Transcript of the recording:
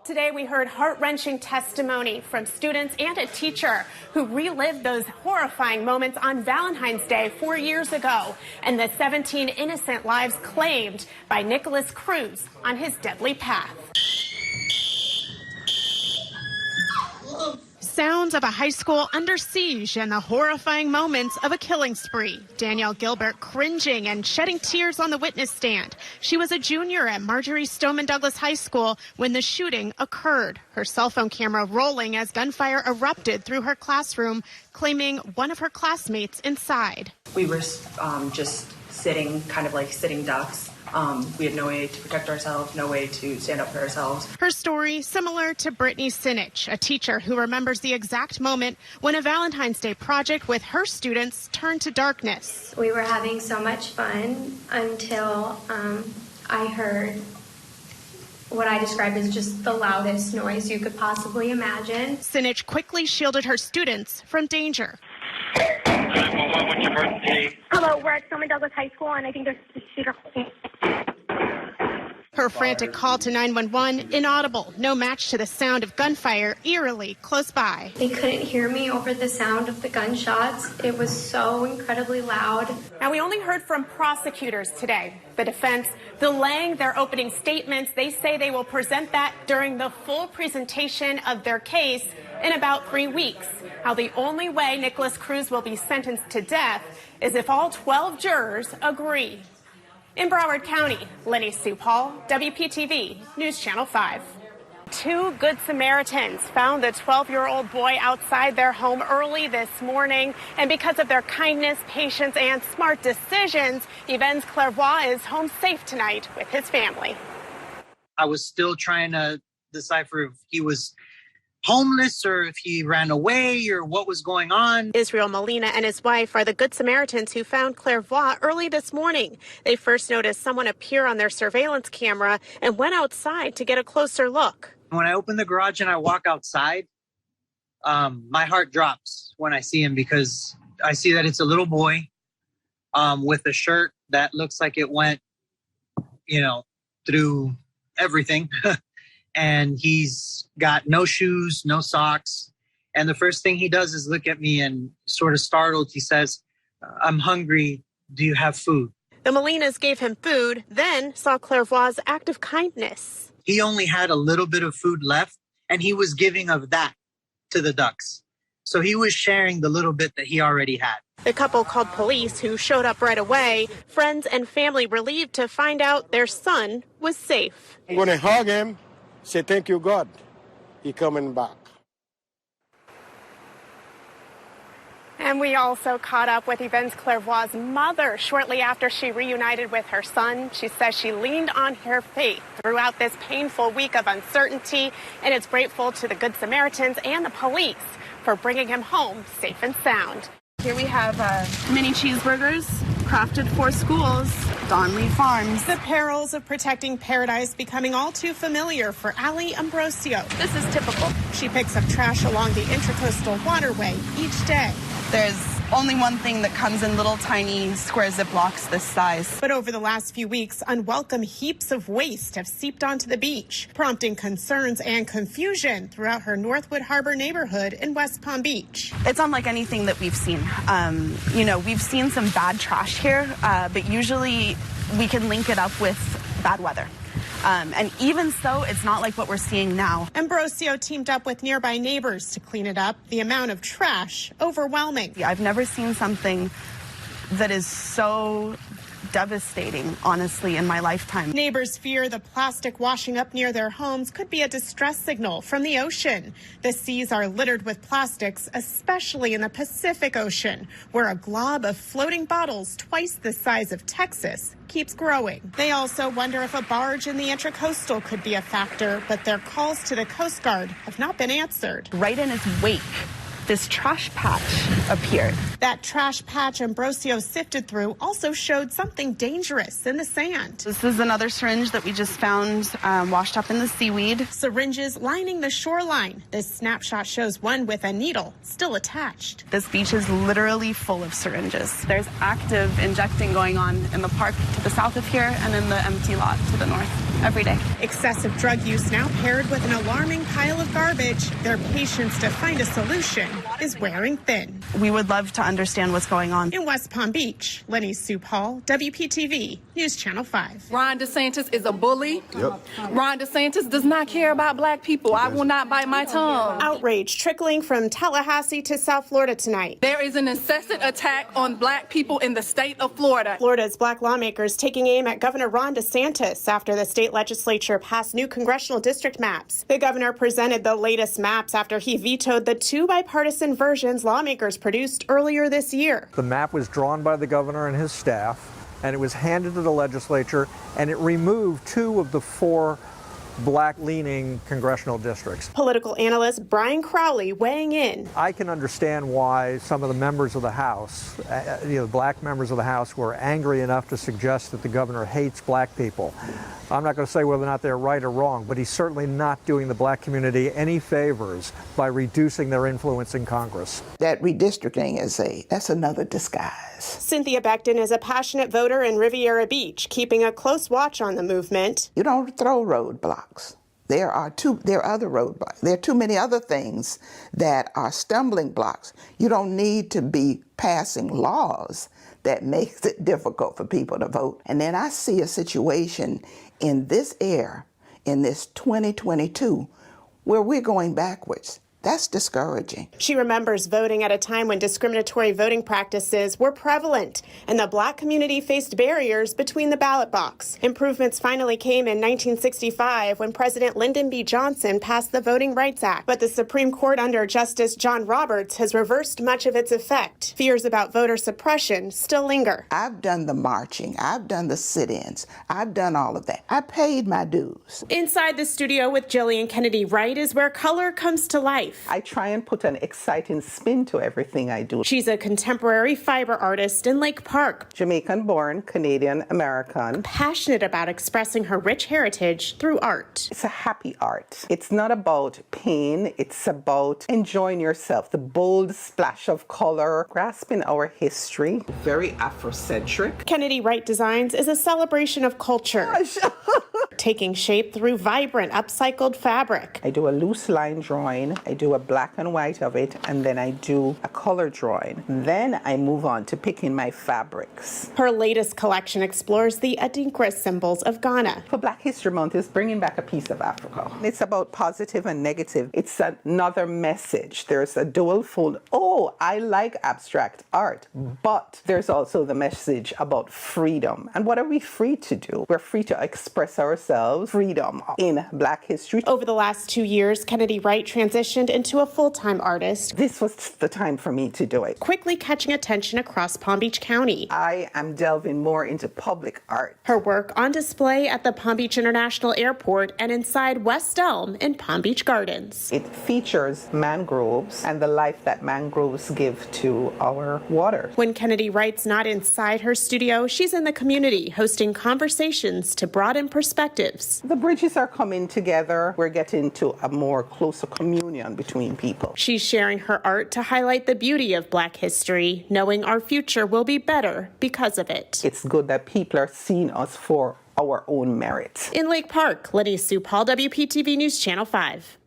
Today we heard heart-wrenching testimony from students and a teacher who relived those horrifying moments on Valentine's Day 4 years ago and the 17 innocent lives claimed by Nicholas Cruz on his deadly path. Sounds of a high school under siege and the horrifying moments of a killing spree. Danielle Gilbert cringing and shedding tears on the witness stand. She was a junior at Marjorie Stoneman Douglas High School when the shooting occurred. Her cell phone camera rolling as gunfire erupted through her classroom, claiming one of her classmates inside. We were just sitting, kind of like sitting ducks. We had no way to protect ourselves, no way to stand up for ourselves. Her story similar to Brittany Sinich, a teacher who remembers the exact moment when a Valentine's Day project with her students turned to darkness. We were having so much fun until I heard what I described as just the loudest noise you could possibly imagine. Sinich quickly shielded her students from danger. What's your birthday? Hello, we're at Stoneman Douglas High School, and I think there's a shooter. Her frantic call to 911, inaudible, no match to the sound of gunfire eerily close by. They couldn't hear me over the sound of the gunshots. It was so incredibly loud. Now, we only heard from prosecutors today. The defense delaying their opening statements. They say they will present that during the full presentation of their case in about 3 weeks. Now, the only way Nicholas Cruz will be sentenced to death is if all 12 jurors agree. In Broward County, Linnie Paul, WPTV, News Channel 5. 2 Good Samaritans found the 12-year-old boy outside their home early this morning. And because of their kindness, patience, and smart decisions, Yven's Clairvoix is home safe tonight with his family. I was still trying to decipher if he was homeless or if he ran away or what was going on. Israel Molina and his wife are the Good Samaritans who found Clairvoix early this morning. They first noticed someone appear on their surveillance camera and went outside to get a closer look. When I open the garage and I walk outside, my heart drops when I see him because I see that it's a little boy with a shirt that looks like it went, through everything. And he's got no shoes, no socks. And the first thing he does is look at me and sort of startled. He says, "I'm hungry. Do you have food?" The Molinas gave him food, then saw Clairvoix's act of kindness. He only had a little bit of food left, and he was giving of that to the ducks. So he was sharing the little bit that he already had. The couple called police, who showed up right away. Friends and family relieved to find out their son was safe. I'm going to hug him. Say, thank you, God. He coming back. And we also caught up with Yven's Clairvoix's mother shortly after she reunited with her son. She says she leaned on her faith throughout this painful week of uncertainty and is grateful to the Good Samaritans and the police for bringing him home safe and sound. Here we have mini cheeseburgers crafted for schools, Donley Farms. The perils of protecting paradise becoming all too familiar for Ali Ambrosio. This is typical. She picks up trash along the Intracoastal Waterway each day. There's only one thing that comes in little tiny square Ziplocs this size. But over the last few weeks, unwelcome heaps of waste have seeped onto the beach, prompting concerns and confusion throughout her Northwood Harbor neighborhood in West Palm Beach. It's unlike anything that we've seen. We've seen some bad trash here, but usually we can link it up with bad weather. And even so, it's not like what we're seeing now. Ambrosio teamed up with nearby neighbors to clean it up. The amount of trash overwhelming. I've never seen something that is so devastating, honestly, in my lifetime. Neighbors fear the plastic washing up near their homes could be a distress signal from the ocean. The seas are littered with plastics, especially in the Pacific Ocean, where a glob of floating bottles twice the size of Texas keeps growing. They also wonder if a barge in the Intracoastal could be a factor, but their calls to the Coast Guard have not been answered. Right in its wake, this trash patch appeared. That trash patch Ambrosio sifted through also showed something dangerous in the sand. This is another syringe that we just found washed up in the seaweed. Syringes lining the shoreline. This snapshot shows one with a needle still attached. This beach is literally full of syringes. There's active injecting going on in the park to the south of here and in the empty lot to the north. every day. Excessive drug use now paired with an alarming pile of garbage. Their patience to find a solution is wearing thin. We would love to understand what's going on. In West Palm Beach, Linnie Hall, WPTV, News Channel 5. Ron DeSantis is a bully. Yep. Ron DeSantis does not care about black people. I will not bite my tongue. Outrage trickling from Tallahassee to South Florida tonight. There is an incessant attack on black people in the state of Florida. Florida's black lawmakers taking aim at Governor Ron DeSantis after the state legislature passed new congressional district maps. The governor presented the latest maps after he vetoed the two bipartisan versions lawmakers produced earlier this year. The map was drawn by the governor and his staff, and it was handed to the legislature, and it removed 2 of the 4 black-leaning congressional districts. Political analyst Brian Crowley weighing in. I can understand why some of the members of the House, black members of the House, were angry enough to suggest that the governor hates black people. I'm not going to say whether or not they're right or wrong, but he's certainly not doing the black community any favors by reducing their influence in Congress. That redistricting that's another disguise. Cynthia Becton is a passionate voter in Riviera Beach, keeping a close watch on the movement. You don't throw roadblocks. There are other roadblocks. There are too many other things that are stumbling blocks. You don't need to be passing laws that makes it difficult for people to vote. And then I see a situation in this era, in this 2022, where we're going backwards. That's discouraging. She remembers voting at a time when discriminatory voting practices were prevalent and the black community faced barriers between the ballot box. Improvements finally came in 1965 when President Lyndon B. Johnson passed the Voting Rights Act. But the Supreme Court under Justice John Roberts has reversed much of its effect. Fears about voter suppression still linger. I've done the marching. I've done the sit-ins. I've done all of that. I paid my dues. Inside the studio with Jillian Kennedy Wright is where color comes to life. I try and put an exciting spin to everything I do. She's a contemporary fiber artist in Lake Park. Jamaican-born, Canadian-American. Passionate about expressing her rich heritage through art. It's a happy art. It's not about pain. It's about enjoying yourself. The bold splash of color, grasping our history. Very Afrocentric. Kennedy Wright Designs is a celebration of culture. Taking shape through vibrant, upcycled fabric. I do a loose line drawing, I do a black and white of it, and then I do a color drawing. Then I move on to picking my fabrics. Her latest collection explores the Adinkra symbols of Ghana. For Black History Month is bringing back a piece of Africa. It's about positive and negative. It's another message. There's a dual fold. Oh, I like abstract art, but there's also the message about freedom. And what are we free to do? We're free to express ourselves. Freedom in Black history. Over the last 2 years, Kennedy Wright transitioned into a full-time artist. This was the time for me to do it. Quickly catching attention across Palm Beach County. I am delving more into public art. Her work on display at the Palm Beach International Airport and inside West Elm in Palm Beach Gardens. It features mangroves and the life that mangroves give to our water. When Kennedy Wright's not inside her studio, she's in the community hosting conversations to broaden perspectives. The bridges are coming together. We're getting to a more closer communion between people. She's sharing her art to highlight the beauty of Black history, knowing our future will be better because of it. It's good that people are seeing us for our own merit. In Lake Park, Linnie Hall, WPTV News Channel 5.